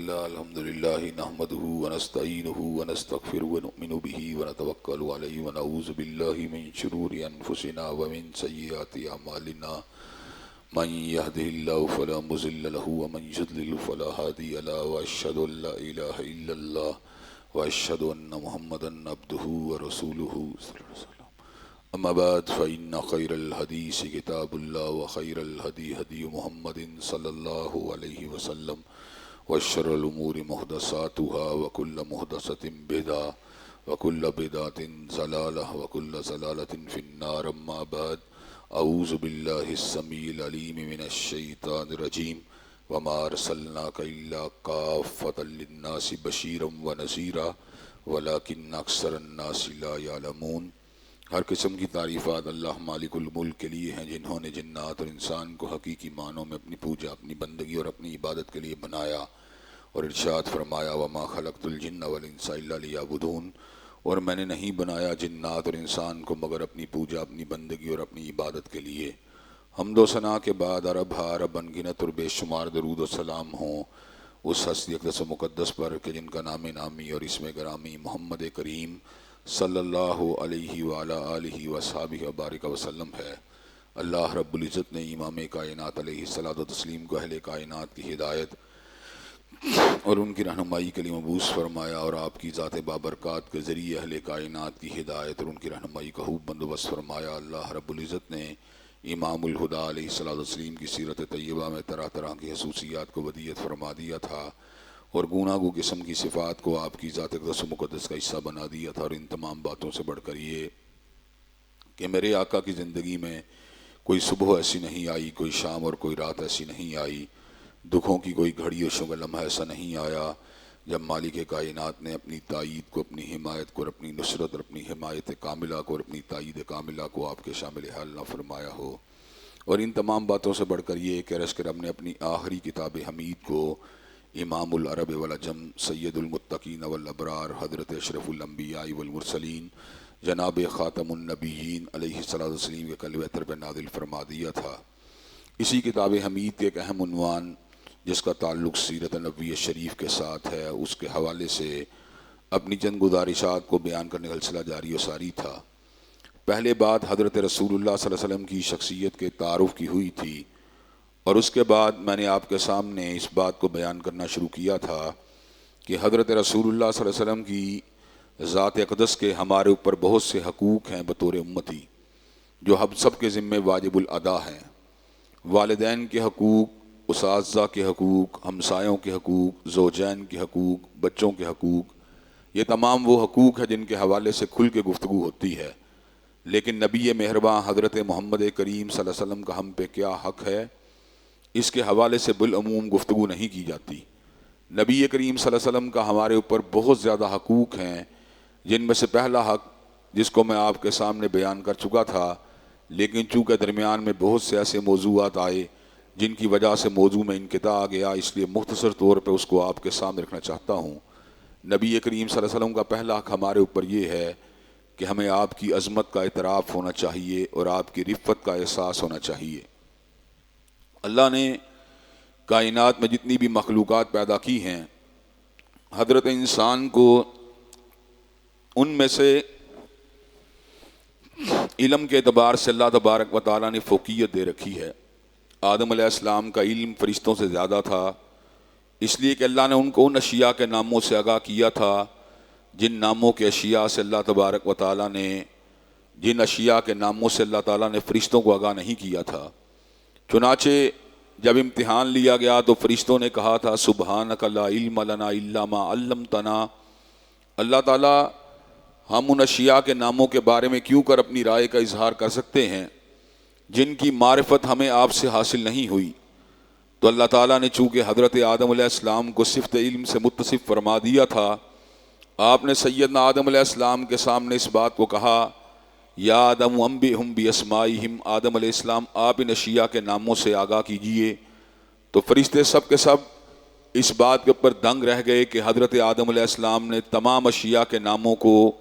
لله الحمد لله نحمده ونستعينه ونستغفره ونؤمن به ونتوكل عليه ونعوذ بالله من شرور أنفسنا ومن سيئات أعمالنا من يهده الله فلا مضل له ومن يضلل فلا هادي له وأشهد أن لا إله إلا الله وأشهد أن محمدا عبده ورسوله صلى الله عليه وسلم. أما بعد فإن خير الحديث كتاب الله وخير الهدي هدي محمد صلى الله عليه وسلم وشر الأمور محدثاتها وكل محدثة بدعة وكل بدعة ضلالة وكل ضلالة في النار. أما بعد أعوذ بالله السميع العليم من الشيطان الرجيم وما أرسلناك إلا كافة للناس بشيرا ونذيرا ولكن أكثر الناس لا يعلمون. ہر قسم کی تعریفات اللہ مالک الملک کے لیے ہیں جنہوں نے جنات اور انسان کو حقیقی معنوں میں اپنی پوجا، اپنی بندگی اور اپنی عبادت کے لیے بنایا، اور ارشاد فرمایا وما خلقت الجن والانس الا لیعبدون، اور میں نے نہیں بنایا جنات اور انسان کو مگر اپنی پوجا، اپنی بندگی اور اپنی عبادت کے لیے. حمد و ثنا کے بعد عرب انگنت اور بے شمار درود و سلام ہوں اس ہستی اقدس و مقدس پر کہ جن کا نام نامی اور اسم گرامی محمد کریم صلی اللہ علیہ وعلی آلہ وصحبہ وبارک وسلم ہے. اللہ رب العزت نے امام کائنات علیہ الصلوۃ والتسلیم کو اہل کائنات کی ہدایت اور ان کی رہنمائی کے لیے مبعوث فرمایا، اور آپ کی ذات بابرکات کے ذریعے اہل کائنات کی ہدایت اور ان کی رہنمائی کا خوب بندوبست فرمایا. اللہ رب العزت نے امام الہدیٰ علیہ الصلوۃ والتسلیم کی سیرت طیبہ میں طرح طرح کی خصوصیات کو ودیت فرما دیا تھا، اور گوناگو قسم کی صفات کو آپ کی ذات اقدس و مقدس کا حصہ بنا دیا تھا. اور ان تمام باتوں سے بڑھ کر یہ کہ میرے آقا کی زندگی میں کوئی صبح ایسی نہیں آئی، کوئی شام اور کوئی رات ایسی نہیں آئی، دکھوں کی کوئی گھڑی اور شوق لمحہ ایسا نہیں آیا جب مالک کائنات نے اپنی تائید کو، اپنی حمایت کو اور اپنی نصرت اور اپنی حمایت کاملہ کو اور اپنی تائید کاملہ کو آپ کے شامل حال نہ فرمایا ہو. اور ان تمام باتوں سے بڑھ کر یہ کہ رض کرم نے اپنی آخری کتاب حمید کو امام العرب والعجم سید المتقین والابرار حضرت اشرف الانبیاء والمرسلین جناب خاتم النبیین علیہ الصلوۃ والتسلیم کے قلب اطہر پہ نازل فرما دیا تھا. اسی کتاب حمید کے ایک اہم عنوان جس کا تعلق سیرت نبوی شریف کے ساتھ ہے، اس کے حوالے سے اپنی چند گزارشات کو بیان کرنے کا سلسلہ جاری و ساری تھا. پہلے بات حضرت رسول اللہ صلی اللہ علیہ وسلم کی شخصیت کے تعارف کی ہوئی تھی، اور اس کے بعد میں نے آپ کے سامنے اس بات کو بیان کرنا شروع کیا تھا کہ حضرت رسول اللہ صلی اللہ علیہ وسلم کی ذات اقدس کے ہمارے اوپر بہت سے حقوق ہیں بطور امتی جو ہم سب کے ذمے واجب الادا ہیں. والدین کے حقوق، اساتذہ کے حقوق، ہمسایوں کے حقوق، زوجین کے حقوق، بچوں کے حقوق، یہ تمام وہ حقوق ہیں جن کے حوالے سے کھل کے گفتگو ہوتی ہے. لیکن نبی مہرباں حضرت محمد کریم صلی اللہ علیہ وسلم کا ہم پہ کیا حق ہے، اس کے حوالے سے بالعموم گفتگو نہیں کی جاتی. نبی کریم صلی اللہ علیہ وسلم کا ہمارے اوپر بہت زیادہ حقوق ہیں، جن میں سے پہلا حق جس کو میں آپ کے سامنے بیان کر چکا تھا، لیکن چونکہ درمیان میں بہت سے ایسے موضوعات آئے جن کی وجہ سے موضوع میں انقطاع آ گیا، اس لیے مختصر طور پہ اس کو آپ کے سامنے رکھنا چاہتا ہوں. نبی کریم صلی اللہ علیہ وسلم کا پہلا حق ہمارے اوپر یہ ہے کہ ہمیں آپ کی عظمت کا اعتراف ہونا چاہیے اور آپ کی رفت کا احساس ہونا چاہیے. اللہ نے کائنات میں جتنی بھی مخلوقات پیدا کی ہیں، حضرت انسان کو ان میں سے علم کے اعتبار سے اللہ تبارک و تعالیٰ نے فوقیت دے رکھی ہے. آدم علیہ السلام کا علم فرشتوں سے زیادہ تھا، اس لیے کہ اللہ نے ان کو ان اشیاء کے ناموں سے آگاہ کیا تھا جن ناموں کے اشیاء سے اللہ تبارک و تعالیٰ نے فرشتوں کو آگاہ نہیں کیا تھا. چنانچہ جب امتحان لیا گیا تو فرشتوں نے کہا تھا سبحانک لا علم لنا الا ما علمتنا، اللہ تعالیٰ ہم ان اشیاء کے ناموں کے بارے میں کیوں کر اپنی رائے کا اظہار کر سکتے ہیں جن کی معرفت ہمیں آپ سے حاصل نہیں ہوئی. تو اللہ تعالیٰ نے چونکہ حضرت آدم علیہ السلام کو صفت علم سے متصف فرما دیا تھا، آپ نے سیدنا آدم علیہ السلام کے سامنے اس بات کو کہا یا آدم انبئہم باسمائہم، آدم علیہ السلام آپ ان اشیاء کے ناموں سے آگاہ کیجئے. تو فرشتے سب کے سب اس بات کے اوپر دنگ رہ گئے کہ حضرت آدم علیہ السلام نے تمام اشیاء کے ناموں کو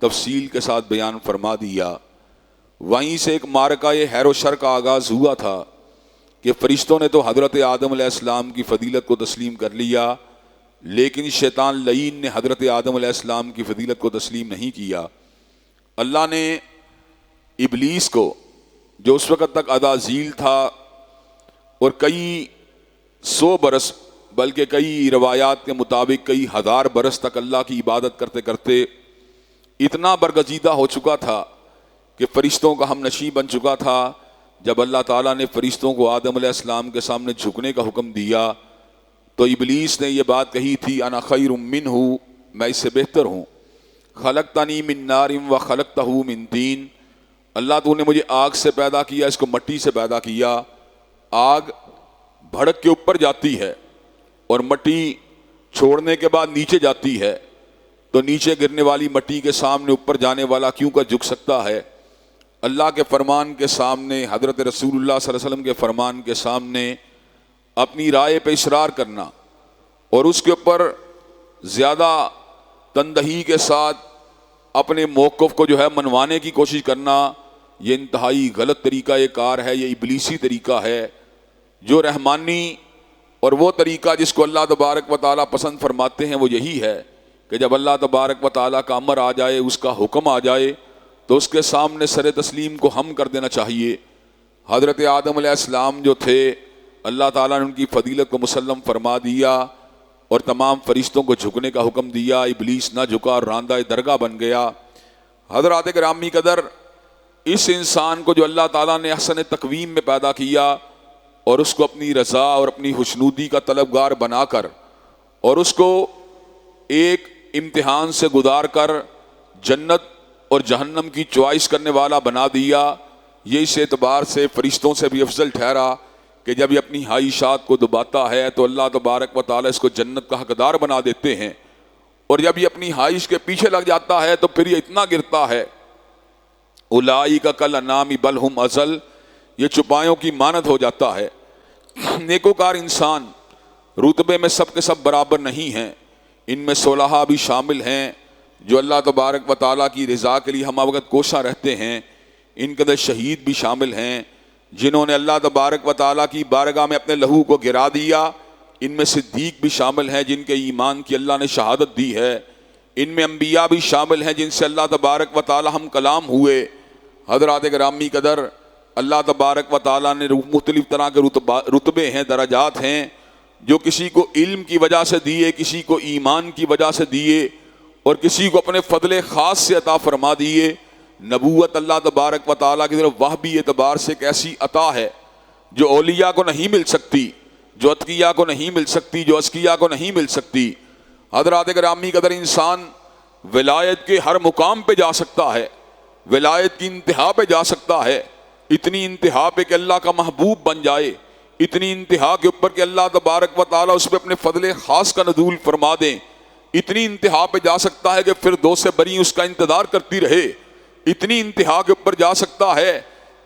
تفصیل کے ساتھ بیان فرما دیا. وہیں سے ایک معرکہ حیر و شر کا آغاز ہوا تھا کہ فرشتوں نے تو حضرت آدم علیہ السلام کی فضیلت کو تسلیم کر لیا، لیکن شیطان لعین نے حضرت آدم علیہ السلام کی فضیلت کو تسلیم نہیں کیا۔ اللہ نے ابلیس کو، جو اس وقت تک عزازیل تھا اور کئی 100 برس بلکہ کئی روایات کے مطابق کئی 1000 برس تک اللہ کی عبادت کرتے کرتے اتنا برگزیدہ ہو چکا تھا کہ فرشتوں کا ہم نشیں بن چکا تھا، جب اللہ تعالیٰ نے فرشتوں کو آدم علیہ السلام کے سامنے جھکنے کا حکم دیا تو ابلیس نے یہ بات کہی تھی، انا خیر منہ، میں اس سے بہتر ہوں، خلقتنی من نار و خلقتہ من طین، اللہ تو نے مجھے آگ سے پیدا کیا، اس کو مٹی سے پیدا کیا۔ آگ بھڑک کے اوپر جاتی ہے اور مٹی چھوڑنے کے بعد نیچے جاتی ہے، تو نیچے گرنے والی مٹی کے سامنے اوپر جانے والا کیوں کا جھک سکتا ہے؟ اللہ کے فرمان کے سامنے، حضرت رسول اللہ صلی اللہ علیہ وسلم کے فرمان کے سامنے اپنی رائے پہ اصرار کرنا اور اس کے اوپر زیادہ تندہی کے ساتھ اپنے موقف کو جو ہے منوانے کی کوشش کرنا، یہ انتہائی غلط طریقہ یہ کار ہے، یہ ابلیسی طریقہ ہے۔ جو رحمانی اور وہ طریقہ جس کو اللہ تبارک و تعالیٰ پسند فرماتے ہیں وہ یہی ہے کہ جب اللہ تبارک و تعالیٰ کا امر آ جائے، اس کا حکم آ جائے تو اس کے سامنے سر تسلیم کو ہم کر دینا چاہیے۔ حضرت آدم علیہ السلام جو تھے، اللہ تعالیٰ نے ان کی فضیلت کو مسلم فرما دیا اور تمام فرشتوں کو جھکنے کا حکم دیا، ابلیس نہ جھکا اور راندہ درگاہ بن گیا۔ حضرات گرامی قدر، اس انسان کو جو اللہ تعالیٰ نے احسن تقویم میں پیدا کیا اور اس کو اپنی رضا اور اپنی خوشنودی کا طلبگار بنا کر اور اس کو ایک امتحان سے گزار کر جنت اور جہنم کی چوائس کرنے والا بنا دیا، یہ اس اعتبار سے فرشتوں سے بھی افضل ٹھہرا کہ جب یہ اپنی خواہشات کو دباتا ہے تو اللہ تبارک و تعالیٰ اس کو جنت کا حقدار بنا دیتے ہیں، اور جب یہ اپنی خواہش کے پیچھے لگ جاتا ہے تو پھر یہ اتنا گرتا ہے، اولئک کالانعام بل ہم اضل، یہ چوپایوں کی مانند ہو جاتا ہے۔ نیکوکار انسان رتبے میں سب کے سب برابر نہیں ہیں، ان میں صلحاء بھی شامل ہیں جو اللہ تبارک و تعالیٰ کی رضا کے لیے ہم وقت کوشاں رہتے ہیں، ان کے اندر شہید بھی شامل ہیں جنہوں نے اللہ تبارک و تعالیٰ کی بارگاہ میں اپنے لہو کو گرا دیا، ان میں صدیق بھی شامل ہیں جن کے ایمان کی اللہ نے شہادت دی ہے، ان میں انبیاء بھی شامل ہیں جن سے اللہ تبارک و تعالیٰ ہم کلام ہوئے۔ حضرات گرامی قدر، اللہ تبارک و تعالیٰ نے مختلف طرح کے رتبے ہیں، درجات ہیں، جو کسی کو علم کی وجہ سے دیے، کسی کو ایمان کی وجہ سے دیے اور کسی کو اپنے فضل خاص سے عطا فرما دیے۔ نبوت اللہ تبارک و تعالیٰ کی طرف وہبی اعتبار سے ایک ایسی عطا ہے جو اولیاء کو نہیں مل سکتی، جو اتقیاء کو نہیں مل سکتی، جو ازکیاء کو نہیں مل سکتی۔ حضرات گرامی قدر، انسان ولایت کے ہر مقام پہ جا سکتا ہے، ولایت کی انتہا پہ جا سکتا ہے، اتنی انتہا پہ کہ اللہ کا محبوب بن جائے، اتنی انتہا کے اوپر کہ اللہ تبارک و تعالیٰ اس پہ اپنے فضل خاص کا نزول فرما دیں، اتنی انتہا پہ جا سکتا ہے کہ پھر دو سے بری اس کا انتظار کرتی رہے، اتنی انتہا کے اوپر جا سکتا ہے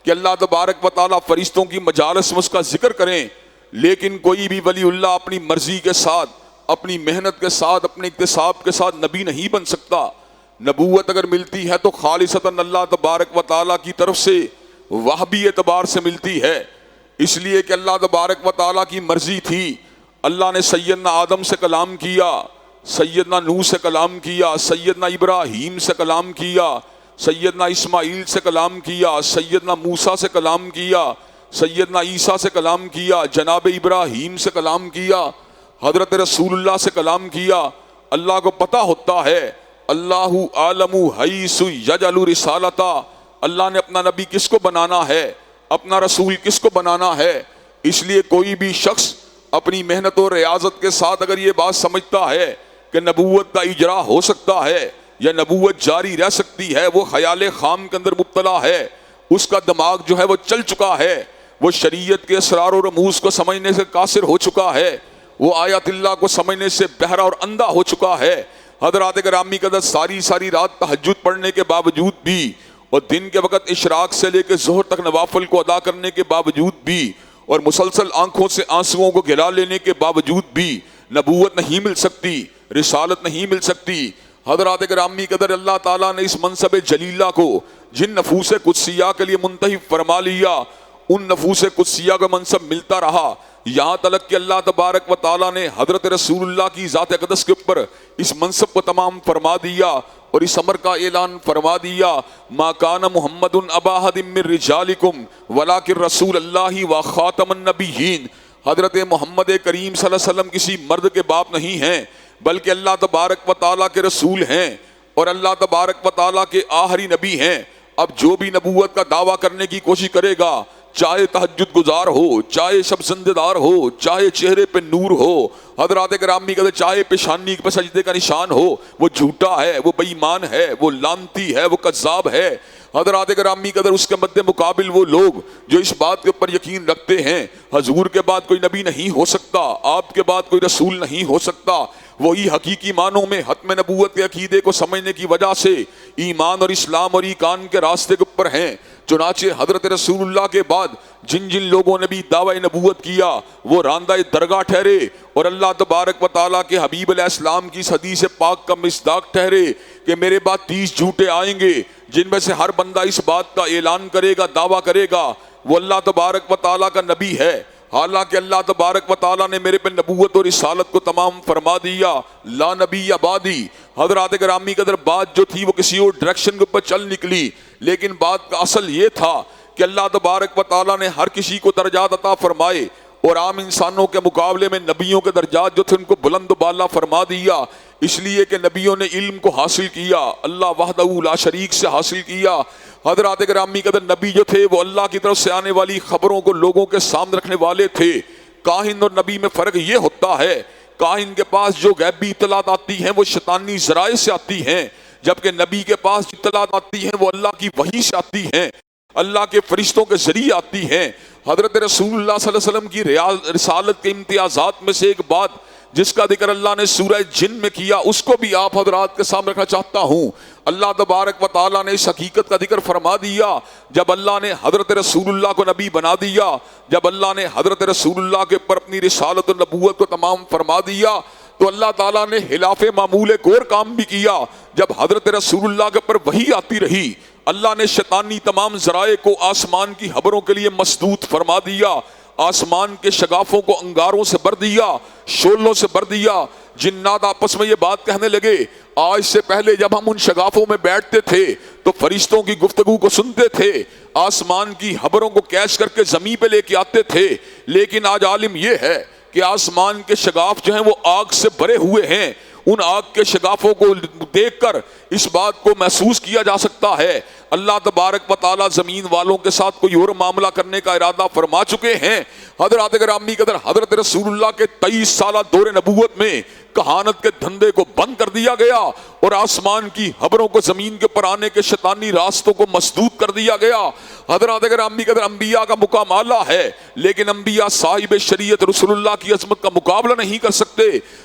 کہ اللہ تبارک و تعالیٰ فرشتوں کی مجالس میں اس کا ذکر کریں، لیکن کوئی بھی ولی اللہ اپنی مرضی کے ساتھ، اپنی محنت کے ساتھ، اپنے اکتساب کے ساتھ نبی نہیں بن سکتا۔ نبوت اگر ملتی ہے تو خالصتاً اللہ تبارک و تعالیٰ کی طرف سے وہبی اعتبار سے ملتی ہے، اس لیے کہ اللہ تبارک و تعالیٰ کی مرضی تھی۔ اللہ نے سیدنا آدم سے کلام کیا، سیدنا نوح سے کلام کیا، سیدنا ابراہیم سے کلام کیا، سیدنا اسماعیل سے کلام کیا، سیدنا موسیٰ سے کلام کیا، سیدنا عیسیٰ سے کلام کیا، جناب ابراہیم سے کلام کیا، حضرت رسول اللہ سے کلام کیا۔ اللہ کو پتہ ہوتا ہے، اللہ عالم حیث یجعل رسالتہ، اللہ نے اپنا نبی کس کو بنانا ہے، اپنا رسول کس کو بنانا ہے۔ اس لیے کوئی بھی شخص اپنی محنت و ریاضت کے ساتھ اگر یہ بات سمجھتا ہے کہ نبوت کا اجرا ہو سکتا ہے یا نبوت جاری رہ سکتی ہے، وہ خیال خام کے اندر مبتلا ہے، اس کا دماغ جو ہے وہ چل چکا ہے، وہ شریعت کے اسرار و رموز کو سمجھنے سے قاصر ہو چکا ہے، وہ آیات اللہ کو سمجھنے سے بہرا اور اندھا ہو چکا ہے۔ حضرات گرامی قدر، ساری رات تہجد پڑھنے کے باوجود بھی اور دن کے وقت اشراق سے لے کے ظہر تک نوافل کو ادا کرنے کے باوجود بھی اور مسلسل آنکھوں سے آنسوؤں کو گلا لینے کے باوجود بھی نبوت نہیں مل سکتی، رسالت نہیں مل سکتی۔ حضرات گرامی قدر، اللہ تعالیٰ نے اس منصب جلیلہ کو جن نفوس قدسیہ کے لیے منتخب فرما لیا، ان نفوس قدسیہ کا منصب ملتا رہا، یہاں تلک کہ اللہ تبارک و تعالیٰ نے حضرت رسول اللہ کی ذات اقدس کے اوپر اس منصب کو تمام فرما دیا اور اس امر کا اعلان فرما دیا، ما کان محمد ابا احد من رجالکم ولکن رسول اللہ و خاتم النبیین، حضرت محمد کریم صلی اللہ علیہ وسلم کسی مرد کے باپ نہیں ہیں بلکہ اللہ تبارک و تعالیٰ کے رسول ہیں اور اللہ تبارک و تعالیٰ کے آخری نبی ہیں۔ اب جو بھی نبوت کا دعویٰ کرنے کی کوشش کرے گا، چاہے تہجد گزار ہو، چاہے شب زندہ دار ہو، چاہے چہرے پہ نور ہو، حضرات گرامی کہتے چاہے پیشانی پہ سجدے کا نشان ہو، وہ جھوٹا ہے، وہ بے ایمان ہے، وہ لعنتی ہے، وہ کذاب ہے۔ حضرات گرامی قدر اس کے مد مقابل وہ لوگ جو اس بات کے اوپر یقین رکھتے ہیں حضور کے بعد کوئی نبی نہیں ہو سکتا، آپ کے بعد کوئی رسول نہیں ہو سکتا، وہی حقیقی معنوں میں ختم نبوت کے عقیدے کو سمجھنے کی وجہ سے ایمان اور اسلام اور ایقان کے راستے کے اوپر ہیں۔ چنانچہ حضرت رسول اللہ کے بعد جن جن لوگوں نے بھی دعوی نبوت کیا وہ راندہ درگاہ ٹھہرے اور اللہ تبارک و تعالیٰ کے حبیب علیہ السلام کی اس حدیث پاک کا مصداق ٹھہرے کہ میرے بعد 30 جھوٹے آئیں گے جن میں سے ہر بندہ اس بات کا اعلان کرے گا، دعویٰ کرے گا وہ اللہ تبارک و تعالیٰ کا نبی ہے، حالانکہ اللہ تبارک و تعالیٰ نے میرے پہ نبوت اور رسالت کو تمام فرما دیا، لا نبی بعدی۔ حضرات گرامی قدر بات جو تھی وہ کسی اور ڈائریکشن کے اوپر چل نکلی، لیکن بات کا اصل یہ تھا کہ اللہ تبارک و تعالیٰ نے ہر کسی کو درجات عطا فرمائے اور عام انسانوں کے مقابلے میں نبیوں کے درجات جو تھے ان کو بلند و بالا فرما دیا، اس لیے کہ نبیوں نے علم کو حاصل کیا، اللہ وحدہ لا شریک سے حاصل کیا۔ حضرات گرامی قدر نبی جو تھے وہ اللہ کی طرف سے آنے والی خبروں کو لوگوں کے سامنے رکھنے والے تھے۔ کاہن اور نبی میں فرق یہ ہوتا ہے، کاہن کے پاس جو غیبی اطلاعات آتی ہیں وہ شیطانی ذرائع سے آتی ہیں، جبکہ نبی کے پاس اطلاعات آتی ہیں وہ اللہ کی وحی سے آتی ہیں، اللہ کے فرشتوں کے ذریعے آتی ہیں۔ حضرت رسول اللہ صلی اللہ علیہ وسلم کی رسالت کے امتیازات میں سے ایک بات جس کا ذکر اللہ نے سورہ جن میں کیا اس کو بھی آپ حضرات کے سامنے رکھنا چاہتا ہوں۔ اللہ تبارک و تعالیٰ نے اس حقیقت کا ذکر فرما دیا جب اللہ نے حضرت رسول اللہ کو نبی بنا دیا، جب اللہ نے حضرت رسول اللہ کے اوپر اپنی رسالت و نبوت کو تمام فرما دیا تو اللہ تعالیٰ نے خلاف معمول ایک اور کام بھی کیا۔ جب حضرت رسول اللہ کے اوپر وحی آتی رہی اللہ نے شیطانی تمام ذرائع کو آسمان کی خبروں کے لیے مسدود فرما دیا، آسمان کے شگافوں کو انگاروں سے بھر دیا، شعلوں سے بھر دیا۔ جنات آپس میں یہ بات کہنے لگے آج سے پہلے جب ہم ان شگافوں میں بیٹھتے تھے تو فرشتوں کی گفتگو کو سنتے تھے، آسمان کی خبروں کو کیچ کر کے زمین پہ لے کے آتے تھے، لیکن آج عالم یہ ہے کہ آسمان کے شگاف جو ہیں وہ آگ سے بھرے ہوئے ہیں۔ ان آگ کے شگافوں کو دیکھ کر اس بات کو محسوس کیا جا سکتا ہے اللہ تبارک و تعالیٰ زمین والوں کے ساتھ کوئی اور معاملہ کرنے کا ارادہ فرما چکے ہیں۔ حضرات گرامی قدر حضرت رسول اللہ کے 23 سالہ دور نبوت میں کہانت کے دھندے کو بند کر دیا گیا اور آسمان کی خبروں کو زمین کے پر آنے کے شیطانی راستوں کو مسدود کر دیا گیا۔ حضرات گرامی قدر انبیاء کا مقام اعلیٰ ہے، لیکن انبیاء صاحب شریعت رسول اللہ کی عظمت کا مقابلہ نہیں کر سکتے۔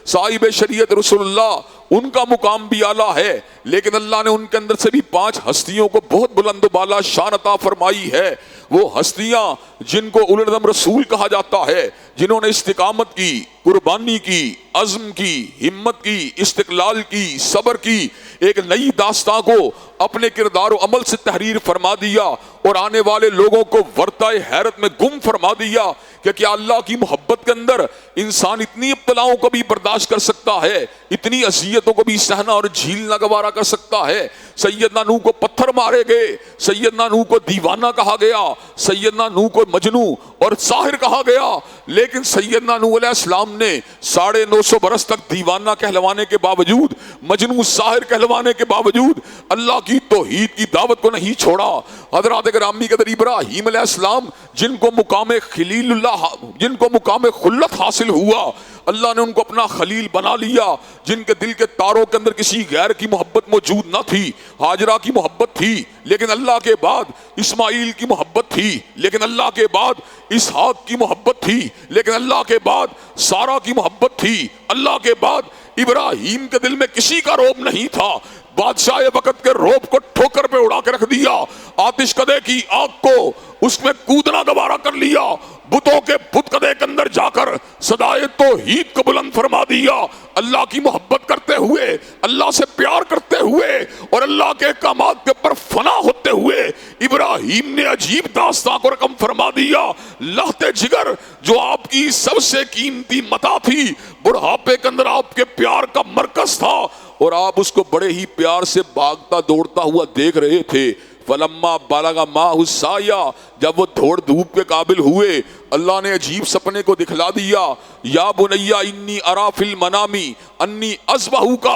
صاحب شریعت رسول اللہ ان کا مقام بھی اعلیٰ ہے، لیکن اللہ نے ان کے اندر سے بھی 5 ہستیوں کو بہت بلند و بالا شان عطا فرمائی ہے۔ وہ ہستیاں جن کو اولو العزم رسول کہا جاتا ہے، جنہوں نے استقامت کی، قربانی کی، عزم کی، ہمت کی، استقلال کی، صبر کی، ایک نئی داستان کو اپنے کردار و عمل سے تحریر فرما دیا اور آنے والے لوگوں کو ورطہ حیرت میں گم فرما دیا کہ کیا اللہ کی محبت کے اندر انسان اتنی ابتلاؤں کو بھی برداشت کر سکتا ہے، اتنی اذیتوں کو بھی سہنا اور جھیلنا گوارا کر سکتا ہے۔ سیدنا نوح کو پتھر مارے گئے، سیدنا نوح کو دیوانہ کہا گیا، سیدنا نوح کو مجنو اور ساحر کہا گیا، لیکن سیدنا نوح علیہ السلام نے 950 برس تک دیوانہ کہلوانے کے باوجود، مجنو ساحر کہلوانے کے باوجود اللہ کی توحید کی دعوت کو نہیں چھوڑا۔ حضرات گرامی قدر ابراہیم علیہ السلام جن کو مقام خلیل اللہ، جن کو مقام خلت حاصل ہوا، اللہ نے ان کو اپنا خلیل بنا لیا، جن کے دل کے تاروں کے اندر کسی غیر کی محبت موجود نہ تھی۔ ہاجرہ کی محبت تھی لیکن اللہ کے بعد اسماعیل کی محبت تھی، لیکن اللہ کے بعد اسحاق کی محبت تھی، لیکن اللہ کے بعد سارہ کی محبت تھی، اللہ کے بعد ابراہیم کے دل میں کسی کا روب نہیں تھا۔ بادشاہ وقت کے روب کو ٹھوکر پہ اڑا کے رکھ دیا، آتش کدے کی آگ کو اس میں کودنا گوارا کر لیا، بتوں کے بت کدے کے اندر جا کر صدائے توحید کو بلند فرما دیا، اللہ کی محبت کرتے ہوئے، اللہ سے پیار کرتے ہوئے اور اللہ کے احکامات کے اوپر فنا ہوتے ہوئے ابراہیم نے عجیب داستان کو رقم فرما دیا. لخت جگر جو آپ کی سب سے قیمتی متاع تھی، بڑھاپے کے اندر آپ کے پیار کا مرکز تھا، اور آپ اس کو بڑے ہی پیار سے بھاگتا دوڑتا ہوا دیکھ رہے تھے. فلما بالغ ماہ السعی، جب وہ دوڑ دھوپ کے قابل ہوئے، اللہ نے عجیب سپنے کو دکھلا دیا. یا بنی انی ارا فی المنام انی اذبحک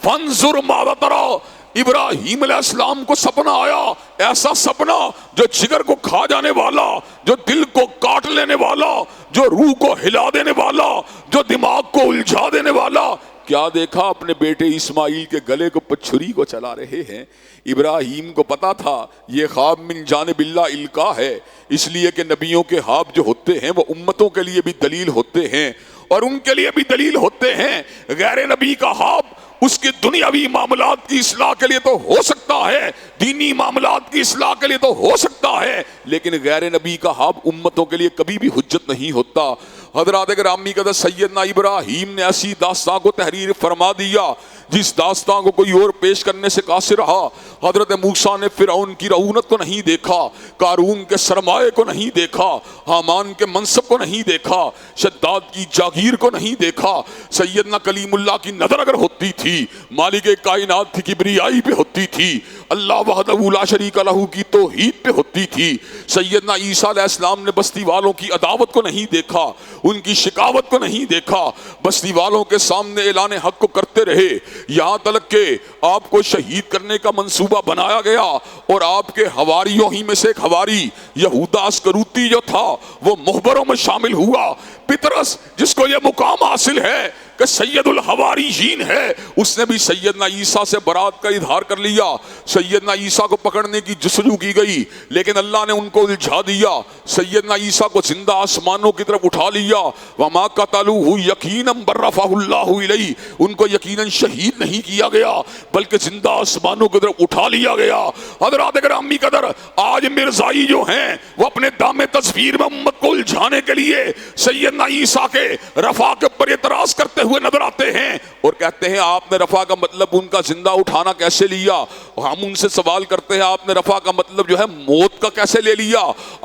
فانظر ماذا تری. ابراہیم علیہ السلام کو سپنا آیا، ایسا سپنا جو جگر کو کھا جانے والا، جو دل کو کاٹ لینے والا، جو روح کو ہلا دینے والا، جو دماغ کو الجھا دینے والا. کیا دیکھا؟ اپنے بیٹے اسماعیل کے گلے کو چھری کو چلا رہے ہیں. ابراہیم کو پتا تھا یہ خواب من جانب اللہ القا ہے، اس لیے کہ نبیوں کے خواب جو ہوتے ہیں وہ امتوں کے لیے بھی دلیل ہوتے ہیں، اور ان کے لیے بھی دلیل ہوتے ہیں. غیر نبی کا خواب اس کے دنیاوی معاملات کی اصلاح کے لیے تو ہو سکتا ہے، دینی معاملات کی اصلاح کے لیے تو ہو سکتا ہے، لیکن غیر نبی کا خواب امتوں کے لیے کبھی بھی حجت نہیں ہوتا. حضرات گرامی قدر سیدنا ابراہیم نے ایسی داستان کو تحریر فرما دیا جس داستان کو کوئی اور پیش کرنے سے قاصر رہا. حضرت موسیٰ نے فرعون کی رعونت کو نہیں دیکھا، قارون کے سرمایے کو نہیں دیکھا، حامان کے منصب کو نہیں دیکھا، شداد کی جاگیر کو نہیں دیکھا. سیدنا کلیم اللہ کی نظر اگر ہوتی تھی، مالک کائنات کی کبریائی پہ ہوتی تھی، اللہ وحدہ لا شریک لہ کی توحید پہ ہوتی تھی. سیدنا عیسیٰ علیہ السلام نے بستی والوں کی عداوت کو نہیں دیکھا، ان کی شکاوت کو نہیں دیکھا، بستی والوں کے سامنے اعلان حق کو کرتے رہے، یہاں تلک کہ آپ کو شہید کرنے کا منصوبہ بنایا گیا، اور آپ کے حواریوں ہی میں سے ایک حواری یہودا اسکروتی جو تھا وہ محبروں میں شامل ہوا. پطرس جس کو یہ مقام حاصل ہے کہ سید الحواریین ہے، اس نے بھی سیدنا عیسیٰ سے برات کا اظہار کر لیا. سیدنا عیسیٰ کو پکڑنے کی جستجو کی گئی، لیکن اللہ نے ان کو الجھا دیا. سیدنا عیسیٰ کو زندہ آسمانوں کی طرف اٹھا لیا. وما قتلوہ یقینا بل رفعہ اللہ الیہ، ان کو یقیناً شہید نہیں کیا گیا بلکہ زندہ آسمانوں کی طرف اٹھا لیا گیا. حضرات گرامی قدر آج مرزائی جو ہیں وہ اپنے دام تصویر میں امت کو الجھانے کے لیے سیدنا عیسیٰ کے رفع کے اوپر اعتراض کرتے ہوئے نظر آتے ہیں اور کہتے ہیں آپ نے رفع کا مطلب ان کا زندہ اٹھانا کیسے لیا. ہم ان سے سوال کرتے ہیں آپ نے رفع کا مطلب جو ہے موت کا کیسے لے لیا،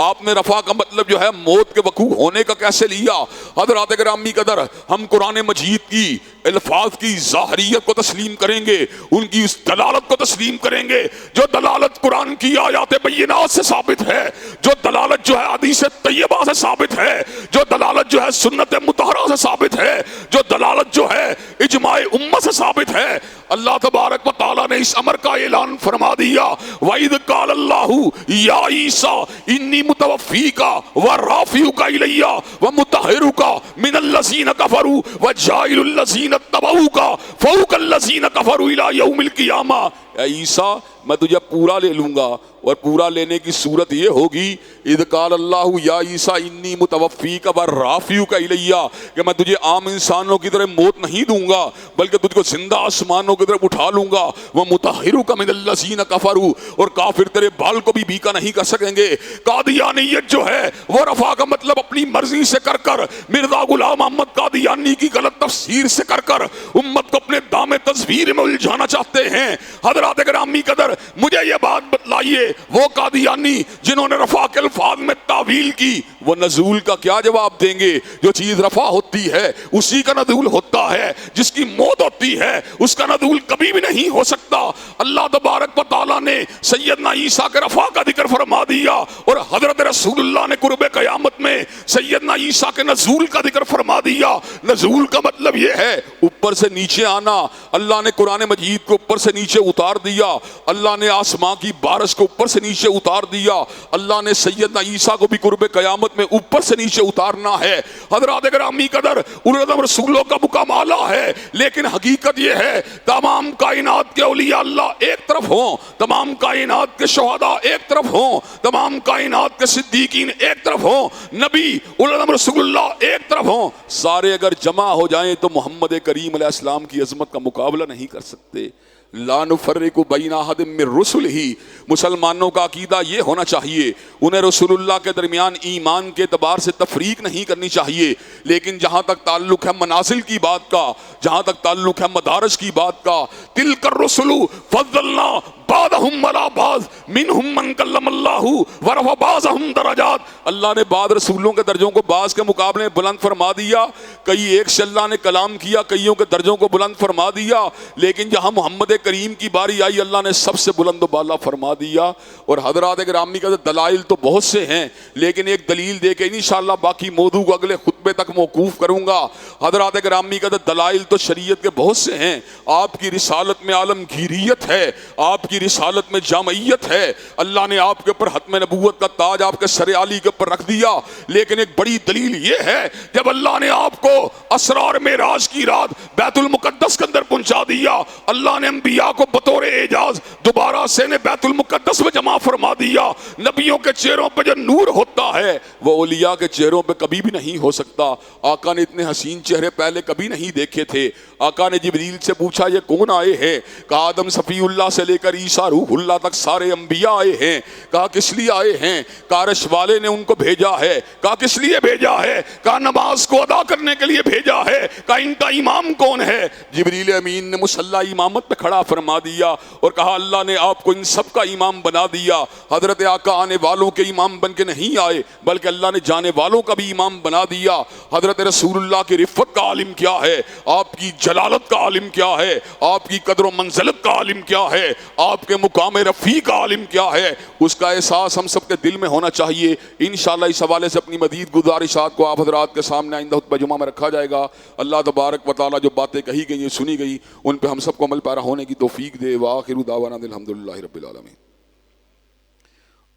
آپ نے رفع کا مطلب جو ہے موت کے وقوع ہونے کا کیسے لیا. حضرات گرامی قدر ہم قرآن مجید کی الفاظ کی ظاہریت کو تسلیم کریں گے، ان کی اس دلالت کو تسلیم کریں گے جو دلالت قرآن کی آیات بینات سے ثابت ہے، جو دلالت جو ہے حدیث طیبہ سے ثابت ہے، جو دلالت جو ہے سنت مطہرہ سے ثابت ہے، جو دلالت جو ہے اجماع امت سے ثابت ہے. اللہ تبارک و تعالیٰ نے اس امر کا اعلان فرما دیا، وَإِذْ قَالَ اللَّهُ يَا عِيسَىٰ إِنِّي مُتَوَفِّيكَ وَرَافِعُكَ إِلَيَّ وَمُطَهِّرُكَ مِنَ الَّذِينَ كَفَرُوا وَجَاعِلُ الَّذِينَ اتَّبَعُوكَ فَوْقَ الَّذِينَ كَفَرُوا إِلَىٰ يَوْمِ الْقِيَامَةِ. اے عیسیٰ میں تجھے پورا لے لوں گا، اور پورا لینے کی صورت یہ ہوگی اذ قال اللہ یا عیسیٰ انی متوفیک ورافعک الیہ، کہ میں تجھے عام انسانوں کی طرح موت نہیں دوں گا بلکہ تجھ کو زندہ آسمانوں کی طرف اٹھا لوں گا. ومطہرک من الذین کفروا، اور کافر تیرے بال کو بھی بیکا نہیں کر سکیں گے. قادیانیت جو ہے وہ رفع کا مطلب اپنی مرضی سے کر کر، مرزا غلام احمد قادیانی کی غلط تفسیر سے کر کر امت کو اپنے دام تصویر میں الجھانا چاہتے ہیں. حضرات گرامی قدر مجھے یہ بات بتلائیے، وہ قادیانی جنہوں نے رفع کے الفاظ میں تعویل کی وہ نزول کا کیا جواب دیں گے؟ جو چیز رفع ہوتی ہے اسی کا نزول ہوتا ہے، جس کی موت ہوتی ہے اس کا نزول کبھی بھی نہیں ہو سکتا. اللہ تبارک و تعالیٰ نے سیدنا عیسیٰ کے رفع کا ذکر فرما دیا، اور حضرت رسول اللہ نے قرب قیامت میں سیدنا عیسیٰ کے نزول کا ذکر فرما دیا. نزول کا مطلب یہ ہے اوپر سے نیچے آنا. اللہ نے قرآن مجید کو اوپر سے نیچے اتار دیا، اللہ نے آسمان کی بارش کو اوپر سے نیچے اتار دیا، اللہ نے سیدنا عیسیٰ کو بھی قرب قیامت میں اوپر سے نیچے اتارنا ہے. حضرات گرامی قدر اولو رسولوں کا مقام اعلیٰ ہے، لیکن حقیقت یہ ہے تمام کائنات کے اولیاء اللہ ایک طرف ہوں، تمام کائنات کے شہداء ایک طرف ہوں، تمام کائنات کے صدیقین ایک طرف ہوں، نبی اولو رسول اللہ ایک طرف ہوں، سارے اگر جمع ہو جائیں تو محمد کریم علیہ السلام کی عظمت کا مقابلہ نہیں کر سکتے. لا نفرق بین احد من رسلہ، مسلمانوں کا عقیدہ یہ ہونا چاہیے انہیں رسول اللہ کے درمیان ایمان کے اعتبار سے تفریق نہیں کرنی چاہیے. لیکن جہاں تک تعلق ہے منازل کی بات کا، جہاں تک تعلق ہے مدارج کی بات کا، تلک الرسل فضلنا بعضهم علی بعض منهم من کلم اللہ ورفع بعضهم درجات، اللہ نے بعض رسولوں کے درجوں کو بعض کے مقابلے میں بلند فرما دیا، کئی ایک سے اللہ نے کلام کیا، کئیوں کے درجوں کو بلند فرما دیا، لیکن جہاں محمد کریم کی باری آئی اللہ نے سب سے بلند و بالا فرما دیا۔ اور حضرات گرامی کا دلائل تو بہت سے ہیں، لیکن ایک دلیل دے کے انشاءاللہ باقی موضوع کو اگلے خطبے تک موقوف کروں گا۔ حضرات گرامی کا دلائل تو شریعت کے بہت سے ہیں، آپ کی رسالت میں عالمگیریت ہے، آپ کی رسالت میں جامعیت ہے، اللہ نے آپ کے اوپر ختم نبوت کا تاج آپ کے سر عالی کے اوپر رکھ دیا، لیکن ایک بڑی دلیل یہ ہے جب اللہ نے آپ کو اسرار معراج کی رات بیت المقدس کے اندر پہنچا دیا، اللہ نے انبیاء کو بطور اعجاز دوبارہ سے بیت المقدس میں جمع فرما دیا۔ نبیوں کے چہروں پہ جو نور ہوتا ہے وہ اولیاء کے چہروں پہ کبھی بھی نہیں ہو سکتا۔ آقا نے اتنے حسین چہرے پہلے کبھی نہیں دیکھے تھے۔ آقا نے جبریل سے پوچھا یہ کون آئے ہیں؟ کہا آدم صفی اللہ سے لے کر عیسیٰ روح اللہ تک سارے انبیاء آئے ہیں۔ کہا کس لیے آئے ہیں؟ کہا عرش والے نے ان کو بھیجا ہے۔ کہا کس لیے بھیجا ہے؟ کہا نماز کو ادا کرنے کے لیے بھیجا ہے۔ کہا ان کا امام کون ہے؟ جبریل امین نے مصلی امامت پہ کھڑا فرما دیا اور کہا اللہ نے آپ کو ان سب کا امام بنا دیا۔ حضرت آقا آنے والوں کے امام بن کے نہیں آئے بلکہ اللہ نے جانے والوں کا بھی امام بنا دیا۔ حضرت رسول اللہ کی رفت کا عالم کیا ہے، آپ کی جلالت کا عالم کیا ہے، آپ کی قدر و منزلت کا عالم کیا ہے، آپ کے مقام رفیع کا عالم کیا ہے، اس کا احساس ہم سب کے دل میں ہونا چاہیے۔ انشاءاللہ اس حوالے سے اپنی مزید گزارشات کو آپ حضرات کے سامنے آئندہ خطبہ جمعہ میں رکھا جائے گا۔ اللہ تبارک و تعالیٰ جو باتیں کہی گئی سنی گئی ان پہ ہم سب کو عمل پیرا ہونے کی توفیق دے۔ وآخر دعوانا الحمدللہ رب العالمین۔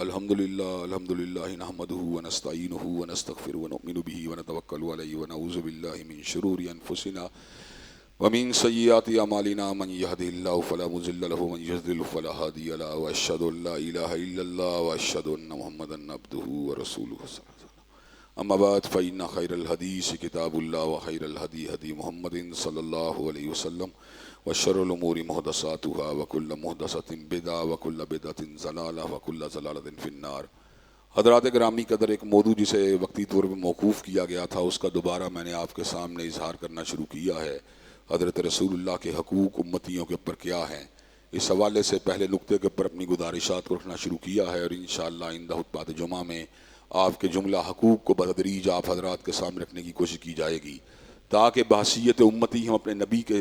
الحمدللہ نحمده ونستعینه ونستغفره ونؤمن به ونتوکل علیہ ونعوذ باللہ من شرور انفسنا ومن سیئات اعمالنا، من يهده الله فلا مضل له ومن يضلل فلا هادي له، واشهد ان لا اله الا الله واشهد ان محمدا عبده ورسوله صلی اللہ علیہ وسلم۔ اما بعد فإن خير الحديث كتاب الله وخير الهدي هدي محمد صلی اللہ علیہ وسلم، وشر الامور محدثاتها وكل محدثة بدعة وكل بدعة ضلالة وكل ضلالة في النار۔ حضرات گرامی قدر، ایک موضوع جسے وقتی طور پہ موقوف کیا گیا تھا اس کا دوبارہ میں نے آپ کے سامنے اظہار کرنا شروع کیا ہے۔ حضرت رسول اللہ کے حقوق امتیوں کے اوپر کیا ہیں، اس حوالے سے پہلے نقطے کے اوپر اپنی گزارشات کو رکھنا شروع کیا ہے، اور انشاءاللہ آئندہ خطبات جمعہ میں آپ کے جملہ حقوق کو بتدریج آپ حضرات کے سامنے رکھنے کی کوشش کی جائے گی، تاکہ بحیثیت امتی ہم اپنے نبی کے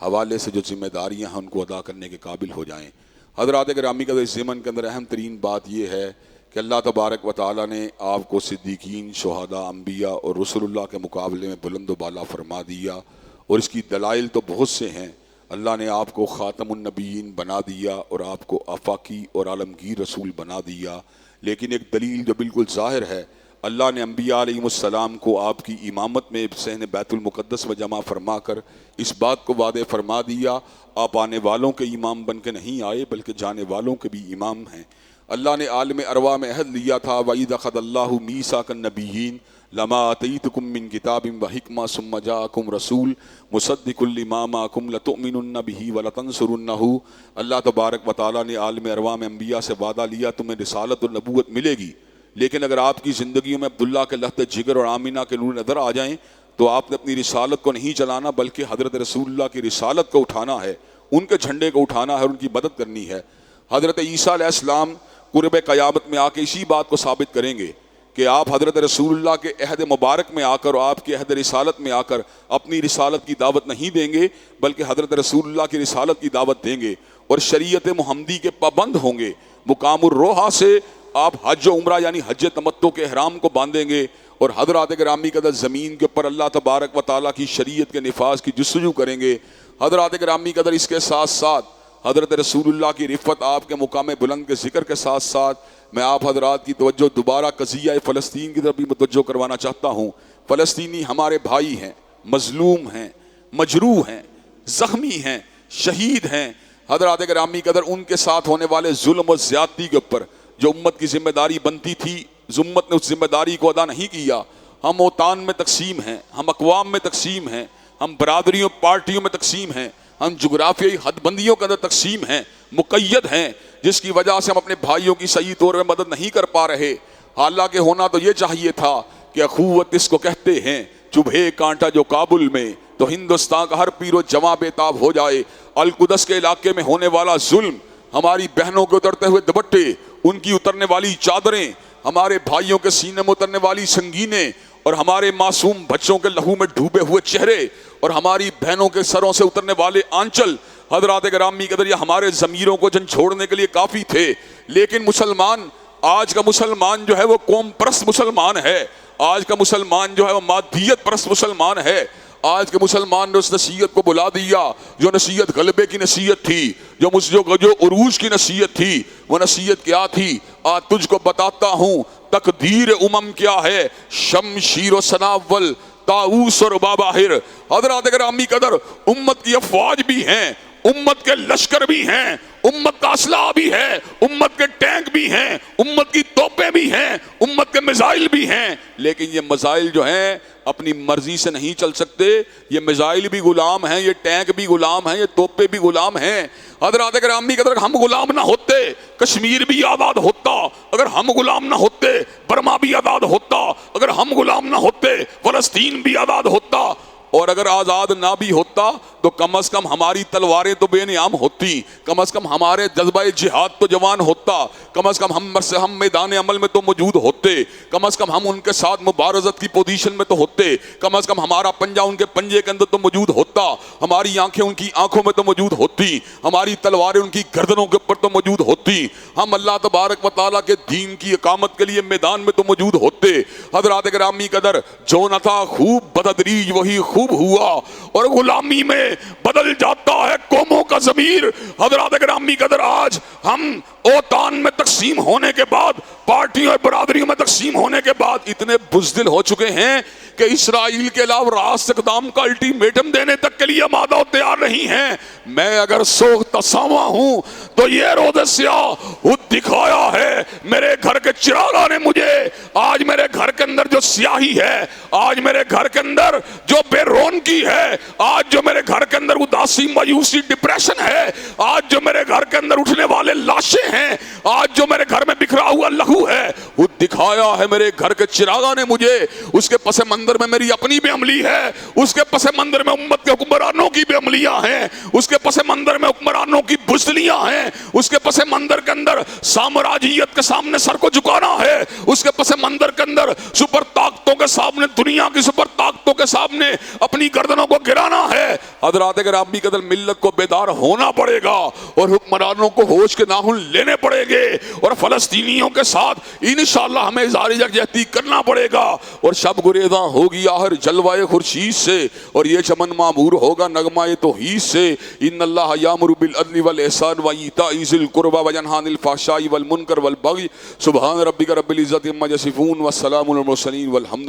حوالے سے جو ذمہ داریاں ہیں ان کو ادا کرنے کے قابل ہو جائیں۔ حضرات گرامی کا اس ضمن کے اندر اہم ترین بات یہ ہے کہ اللہ تبارک و تعالیٰ نے آپ کو صدیقین، شہداء، انبیاء اور رسول اللہ کے مقابلے میں بلند و بالا فرما دیا، اور اس کی دلائل تو بہت سے ہیں۔ اللہ نے آپ کو خاتم النبیین بنا دیا اور آپ کو آفاقی اور عالمگیر رسول بنا دیا، لیکن ایک دلیل جو بالکل ظاہر ہے، اللہ نے انبیاء علیہ السلام کو آپ کی امامت میں صحن بیت المقدس میں جمع فرما کر اس بات کو وعدے فرما دیا، آپ آنے والوں کے امام بن کے نہیں آئے بلکہ جانے والوں کے بھی امام ہیں۔ اللہ نے عالم ارواح میں عہد لیا تھا، وَإِذْ أَخَذَ اللَّهُ مِيثَاقَ النَّبِيِّينَ لما آتيتكم من كتاب وحكمة ثم جاءكم رسول مصدق لما معكم لتؤمنن به ولتنصرنه۔ اللہ تبارک و تعالیٰ نے عالم ارواح میں انبیاء سے وعدہ لیا تمہیں رسالت اور نبوت ملے گی، لیکن اگر آپ کی زندگیوں میں عبداللہ کے لخت جگر اور آمینہ کے نور نظر آ جائیں تو آپ نے اپنی رسالت کو نہیں چلانا بلکہ حضرت رسول اللہ کی رسالت کو اٹھانا ہے، ان کے جھنڈے کو اٹھانا ہے اور ان کی مدد کرنی ہے۔ حضرت عیسیٰ علیہ السلام قرب قیامت میں آ کے اسی بات کو ثابت کریں گے کہ آپ حضرت رسول اللہ کے عہد مبارک میں آ کر اور آپ کے عہد رسالت میں آ کر اپنی رسالت کی دعوت نہیں دیں گے بلکہ حضرت رسول اللہ کی رسالت کی دعوت دیں گے، اور شریعت محمدی کے پابند ہوں گے۔ مقام الروحہ سے آپ حج و عمرہ یعنی حج تمتع کے احرام کو باندھیں گے، اور حضرات گرامی قدر زمین کے اوپر اللہ تبارک و تعالیٰ کی شریعت کے نفاذ کی جستجو کریں گے۔ حضرات گرامی قدر اس کے ساتھ ساتھ حضرت رسول اللہ کی رفت، آپ کے مقام بلند کے ذکر کے ساتھ ساتھ میں آپ حضرات کی توجہ دوبارہ قضیہ فلسطین کی طرف بھی متوجہ کروانا چاہتا ہوں۔ فلسطینی ہمارے بھائی ہیں، مظلوم ہیں، مجروح ہیں، زخمی ہیں، شہید ہیں۔ حضرات گرامی قدر ان کے ساتھ ہونے والے ظلم و زیادتی کے اوپر جو امت کی ذمہ داری بنتی تھی، امت نے اس ذمہ داری کو ادا نہیں کیا۔ ہم اوطان میں تقسیم ہیں، ہم اقوام میں تقسیم ہیں، ہم برادریوں پارٹیوں میں تقسیم ہیں، ہم جغرافیائی حد بندیوں کے اندر تقسیم ہیں، مقید ہیں، جس کی وجہ سے ہم اپنے بھائیوں کی صحیح طور پہ مدد نہیں کر پا رہے۔ حالانکہ ہونا تو یہ چاہیے تھا کہ اخوت اس کو کہتے ہیں، چبھے کانٹا جو کابل میں تو ہندوستان کا ہر پیر و جواں بے تاب ہو جائے۔ القدس کے علاقے میں ہونے والا ظلم ہماری بہنوں کے اترتے ہوئے دوپٹے، ان کی اترنے والی چادریں، ہمارے بھائیوں کے سینے میں اترنے والی سنگینیں، اور ہمارے معصوم بچوں کے لہو میں ڈوبے ہوئے چہرے، اور ہماری بہنوں کے سروں سے اترنے والے آنچل، حضرات گرامی قدر، یہ ہمارے ضمیروں کو جھنجھوڑنے کے لیے کافی تھے۔ لیکن مسلمان، آج کا مسلمان جو ہے وہ قوم پرست مسلمان ہے، آج کا مسلمان جو ہے وہ مادیت پرست مسلمان ہے۔ آج کے مسلمان نے اس نصیحت کو بلا دیا جو نصیحت غلبے کی نصیحت تھی، جو عروج کی نصیحت تھی۔ وہ نصیحت کیا تھی؟ آج تجھ کو بتاتا ہوں تقدیر امم کیا ہے، شمشیر و سناول، طاؤس اور باباہر۔ حضرات گرامی قدر، امت کی افواج بھی ہیں، امت کے لشکر بھی ہیں، امت کا اسلحہ بھی ہے، امت کے ٹینک بھی ہیں، امت کی توپیں بھی ہیں، امت کے میزائل بھی ہیں، لیکن یہ میزائل جو ہیں اپنی مرضی سے نہیں چل سکتے۔ یہ میزائل بھی غلام ہیں، یہ ٹینک بھی غلام ہیں، یہ توپیں بھی غلام ہیں۔ حضرات گرامی قدر، ہم غلام نہ ہوتے کشمیر بھی آزاد ہوتا، اگر ہم غلام نہ ہوتے برما بھی آزاد ہوتا، اگر ہم غلام نہ ہوتے فلسطین بھی آزاد ہوتا، اور اگر آزاد نہ بھی ہوتا تو کم از کم ہماری تلواریں تو بے نام ہوتی، کم از کم ہمارے جذبہ جہاد تو جوان ہوتا، کم از کم ہم میدان عمل میں تو موجود ہوتے، کم از کم ہم ان کے ساتھ مبارزت کی پوزیشن میں تو ہوتے، کم از کم ہمارا پنجہ ان کے پنجے کے اندر تو موجود ہوتا، ہماری آنکھیں ان کی آنکھوں میں تو موجود ہوتی، ہماری تلواریں ان کی گردنوں کے اوپر تو موجود ہوتی، ہم اللہ تبارک و تعالیٰ کے دین کی اقامت کے لیے میدان میں تو موجود ہوتے۔ حضرات گرامی قدر، جو نہ تھا خوب بتدریج وہی خوب ہوا، اور غلامی میں بدل جاتا ہے قوموں کا ضمیر۔ حضرات گرامی قدر، آج ہم اوطان میں تقسیم ہونے کے بعد، پارٹیوں اور برادریوں میں تقسیم ہونے کے بعد اتنے بزدل ہو چکے ہیں کہ اسرائیل کے علاوہ راست اقدام کا الٹیمیٹم دینے تک کے لیے آمادہ و تیار نہیں ہیں۔ میں اگر سوختہ ساواں ہوں تو یہ روز سیاہ خود دکھایا ہے، میرے گھر کے چراغاں نے مجھے، آج میرے گھر کے اندر جو سیاہی ہے، آج میرے گھر کے اندر جو بے رونقی ہے، آج جو میرے گھر کے اندر اداسی مایوسی ڈپریشن ہے، آج جو میرے گھر کے اندر اٹھنے والے لاشیں ہیں، آج جو میرے گھر میں بکھرا ہوا لہو ہے، وہ دکھایا ہے میرے گھر کے چراغاں نے مجھے۔ اس کے پس منظر میں میری اپنی بے عملی ہے، اس کے پس منظر میں امت کے حکمرانوں کی بے عملیاں ہیں، اس کے پس منظر میں حکمرانوں کی بزدلیاں ہیں، اس کے پس منظر کے اندر سامراجیت کے سامنے سر کو جھکانا ہے، اس کے پس منظر کے اندر سپر طاقتوں کے سامنے، دنیا کی سپر طاقتوں کے سامنے اپنی گردنوں کو گرانا ہے۔ حضرات گرامی قدر، ملت کو بیدار ہونا پڑے گا اور حکمرانوں کو ہوش کے ناخن لینے پڑے گے، اور فلسطینیوں کے ساتھ انشاءاللہ ہمیں اظہار یکجہتی کرنا پڑے گا، اور شب گریزاں ہوگی آخر جلوائے خورشید سے، اور یہ چمن معمور ہوگا نغمہ توحید سے۔ ان اللہ یامر بالعدل والاحسان وایتاء ذی القربی وینہی عن الفحشاء والمنکر والبغی۔ سبحان ربک رب العزۃ عما یصفون والسلام علی المرسلین والحمد